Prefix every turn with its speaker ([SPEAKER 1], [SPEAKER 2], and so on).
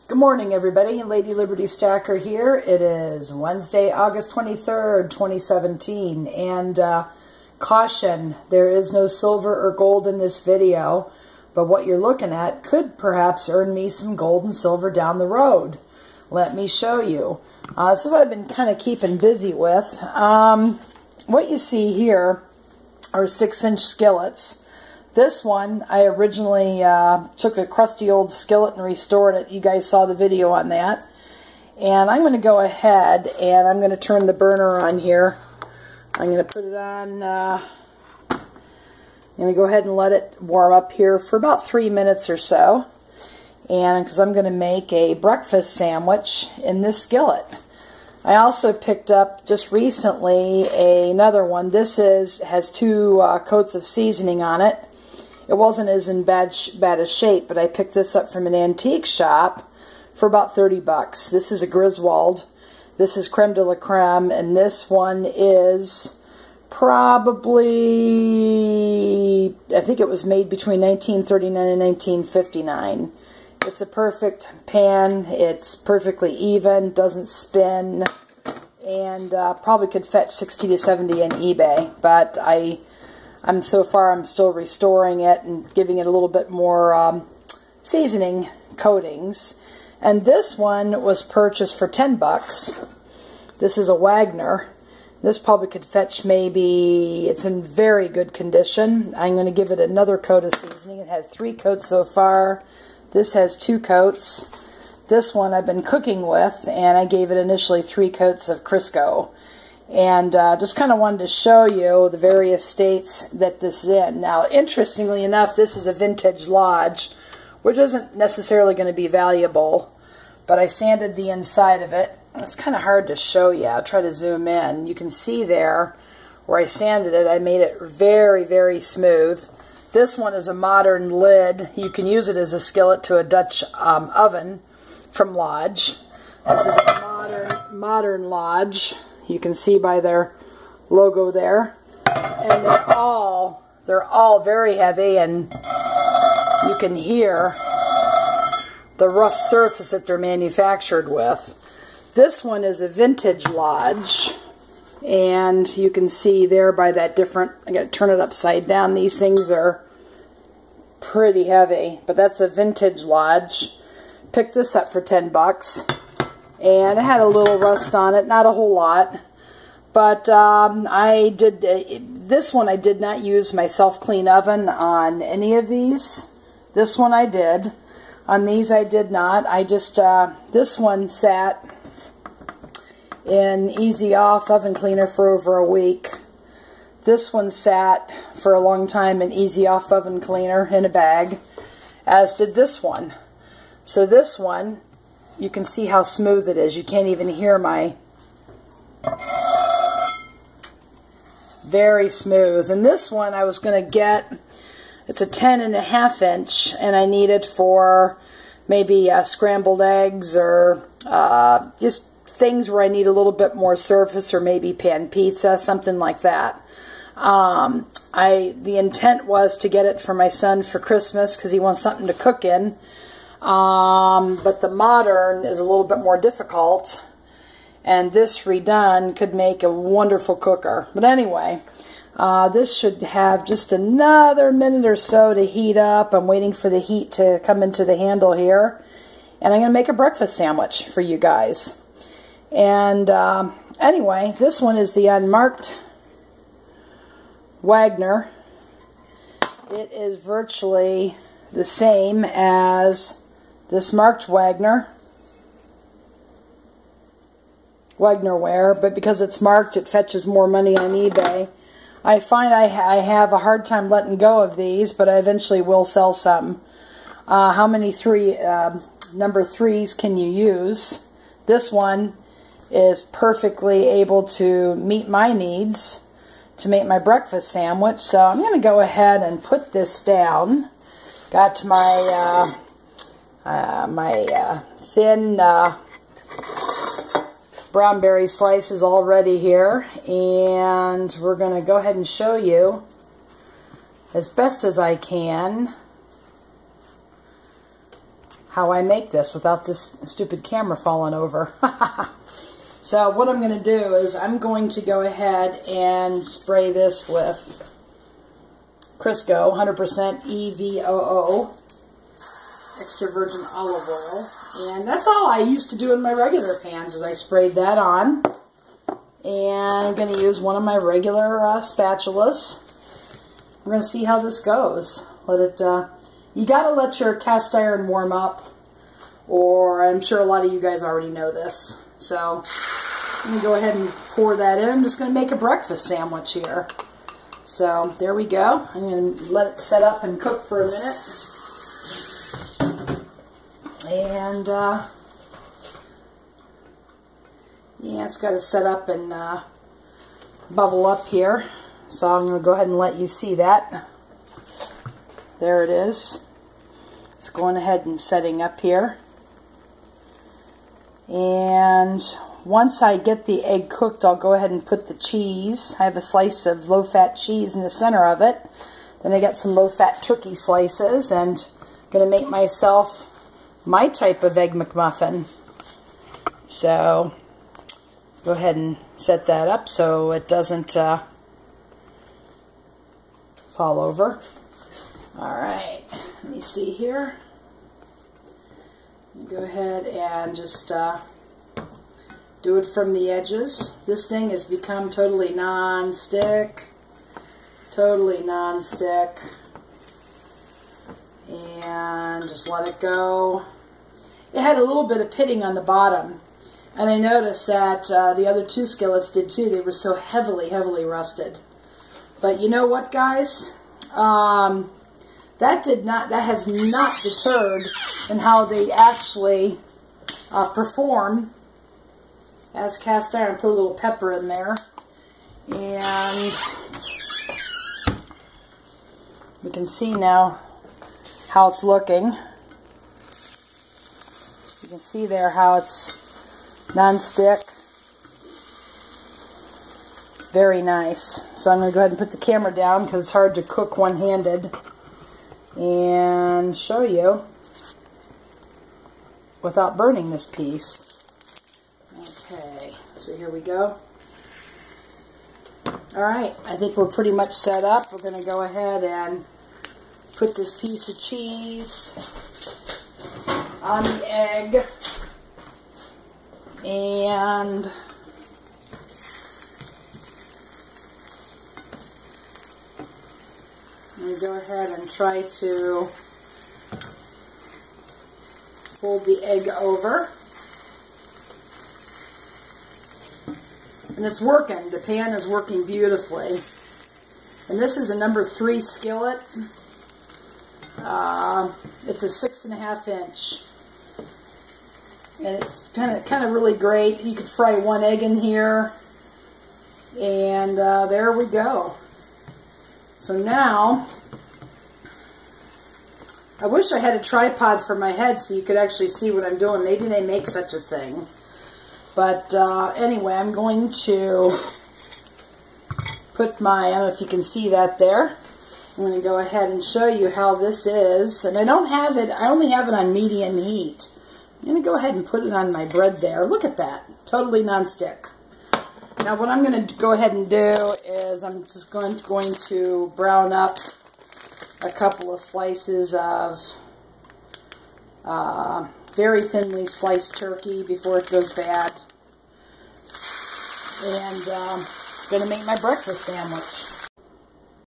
[SPEAKER 1] Good morning, everybody. LadyLibertyStacker here. It is Wednesday, August 23rd, 2017. And caution, there is no silver or gold in this video, but what you're looking at could perhaps earn me some gold and silver down the road. Let me show you. This is what I've been kind of keeping busy with. What you see here are 6-inch skillets. This one, I originally took a crusty old skillet and restored it. You guys saw the video on that. And I'm going to go ahead and I'm going to turn the burner on here. I'm going to put it on, I'm going to go ahead and let it warm up here for about 3 minutes or so. And because I'm going to make a breakfast sandwich in this skillet. I also picked up just recently another one. This has 2 coats of seasoning on it. It wasn't as in bad a shape, but I picked this up from an antique shop for about 30 bucks. This is a Griswold. This is creme de la creme, and this one is probably, I think it was made between 1939 and 1959. It's a perfect pan. It's perfectly even, doesn't spin, and probably could fetch 60 to 70 on eBay, but I'm still restoring it and giving it a little bit more seasoning coatings. And this one was purchased for 10 bucks. This is a Wagner. This probably could fetch maybe, it's in very good condition. I'm going to give it another coat of seasoning. It had 3 coats so far. This has 2 coats. This one I've been cooking with, and I gave it initially 3 coats of Crisco. And just kind of wanted to show you the various states that this is in. Now, interestingly enough, this is a vintage lodge, which isn't necessarily going to be valuable, but I sanded the inside of it. It's kind of hard to show you. I'll try to zoom in. You can see there where I sanded it, I made it very, very smooth. This one is a modern lid. You can use it as a skillet to a Dutch oven from Lodge. This is a modern Lodge. You can see by their logo there, and they're all very heavy, and you can hear the rough surface that they're manufactured with. This one is a vintage Lodge, and you can see there by that different, I got to turn it upside down. These things are pretty heavy, but that's a vintage Lodge. Picked this up for 10 bucks. And it had a little rust on it, not a whole lot. But this one I did not use my self-clean oven on any of these. This one I did. On these I did not. I just, this one sat in Easy Off oven cleaner for over a week. This one sat for a long time in Easy Off oven cleaner in a bag, as did this one. So this one, you can see how smooth it is. You can't even hear my... Very smooth. And this one I was going to get, it's a 10.5 inch, and I need it for maybe scrambled eggs or just things where I need a little bit more surface, or maybe pan pizza, something like that. The intent was to get it for my son for Christmas because he wants something to cook in. But the modern is a little bit more difficult, and this redone could make a wonderful cooker. But anyway, this should have just another minute or so to heat up. I'm waiting for the heat to come into the handle here, and I'm going to make a breakfast sandwich for you guys. And anyway, this one is the Unmarked Wagner. It is virtually the same as this marked Wagner ware, but because it's marked, it fetches more money on eBay. I find I have a hard time letting go of these, but I eventually will sell some. How many number 3s can you use? This one is perfectly able to meet my needs to make my breakfast sandwich, so I'm going to go ahead and put this down. Got my thin brown berry slices already here, and we're going to go ahead and show you as best as I can how I make this without this stupid camera falling over. So what I'm going to do is I'm going to go ahead and spray this with Crisco 100% EVOO extra virgin olive oil. And that's all I used to do in my regular pans, is I sprayed that on. And I'm going to use one of my regular spatulas. We're going to see how this goes. Let it, you got to let your cast iron warm up, or I'm sure a lot of you guys already know this. So I'm going to go ahead and pour that in. I'm just going to make a breakfast sandwich here. So there we go. I'm going to let it set up and cook for a minute. And yeah, it's got to set up and bubble up here. So I'm going to go ahead and let you see that. There it is. It's going ahead and setting up here. And once I get the egg cooked, I'll go ahead and put the cheese. I have a slice of low-fat cheese in the center of it. Then I got some low-fat turkey slices, and I'm going to make myself my type of egg McMuffin. So go ahead and set that up so it doesn't fall over. Alright, let me see here. Go ahead and just do it from the edges. This thing has become totally non-stick. Totally non-stick. And just let it go. It had a little bit of pitting on the bottom. And I noticed that the other two skillets did too. They were so heavily rusted. But you know what, guys? That has not deterred in how they actually perform as cast iron. Put a little pepper in there. And we can see now how it's looking. You can see there how it's non-stick. Very nice. So I'm going to go ahead and put the camera down because it's hard to cook one-handed and show you without burning this piece. Okay, so here we go. Alright, I think we're pretty much set up. We're going to go ahead and put this piece of cheese on the egg. And I'm going to go ahead and try to fold the egg over. And it's working. The pan is working beautifully. And this is a number 3 skillet. It's a 6.5 inch. And it's kind of really great. You could fry 1 egg in here. And there we go. So now, I wish I had a tripod for my head so you could actually see what I'm doing. Maybe they make such a thing. But anyway, I'm going to put my, I don't know if you can see that there. I'm going to go ahead and show you how this is. And I don't have it, I only have it on medium heat. I'm going to go ahead and put it on my bread there. Look at that. Totally non-stick. Now what I'm going to go ahead and do is I'm just going to brown up a couple of slices of very thinly sliced turkey before it goes bad. And I'm going to make my breakfast sandwich.